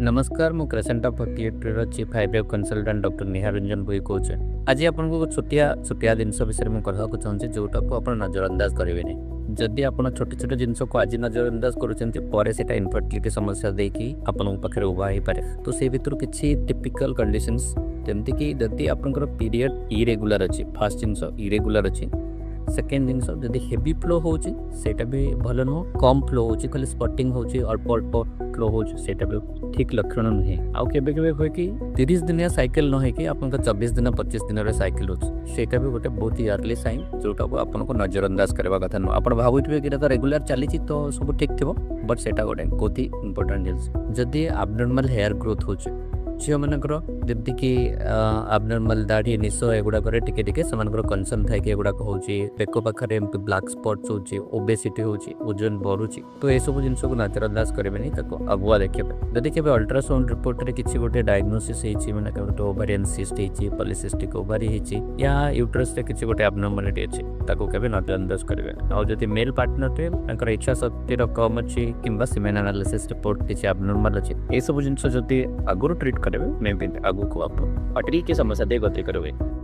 नमस्कार मु Crescenta fertility chief hybrid consultant doctor Nihar Ranjan Bhoi कहे आज आपको छोटिया छोटिया जिनस विषय में कहूँ चाहूँगी जोटा को आप नजरअंदाज करेंगे जदि आप छोटे छोटे जिनस को आज नजरअंदाज करें इनफर्टिलिटी समस्या देखिए आपन पाखे उभा हो पाए तो से भर किसी टिपिकल कंडीशंस जमती कि जदि आपंकर पीरियड इरेगुलर अच्छी फास्ट जिनस इरेगुलर अच्छी सेकेंड जिनस जब हेवी फ्लो होटा भी भल नुह कम फ्लो हो खाली स्पटिंग हो अल्प अल्प फ्लो होटा भी ठीक लक्षण नुहे आउ केबे केबे हुए कि 30 दिनिया साइकिल न होइके आपन 24 दिन 25 दिन रे साइकिल होटा भी गोटे बहुत ही अर्ली साइन जोटा को आपन को नजरअंदाज करवा कथा न आप भावुवे कि रेगुलर चली तो सब ठीक थी बट सेटा गोटे बहुत ही इंपोर्टेंट जिनिस जदि एब्नॉर्मल हेयर ग्रोथ हो झील मानकर जमती कि एब्नॉर्मल दाढ़ी निश एगुड़ाक कनसर्न थाए कि एगुड़ाक हो पेक पाखे ब्लैक स्पॉट्स हो ओबेसिटी हो ओजन बढ़ुची तो ये सब जिन को नजरअंदाज करेंगे अगुआ देखिए जदि के अल्ट्रासाउंड रिपोर्ट में किसी गोटे डायग्नोसिस मैंने ओवारियन सिस्ट पॉलीसिस्टिक ओवारी या यूट्रस किसी गोटे एब्नॉर्मलिटी अच्छी केवे नजरअंदाज करेंगे और जब मेल पार्टनर इच्छा शक्ति कम अच्छी कि सीमेन एनालिसिस रिपोर्ट किसी एब्नॉर्मल अच्छी ये सब जिन आगुरी ट्रीट करेंगे मे भी आगू को आप फटरी की समस्या दे गति करेंगे।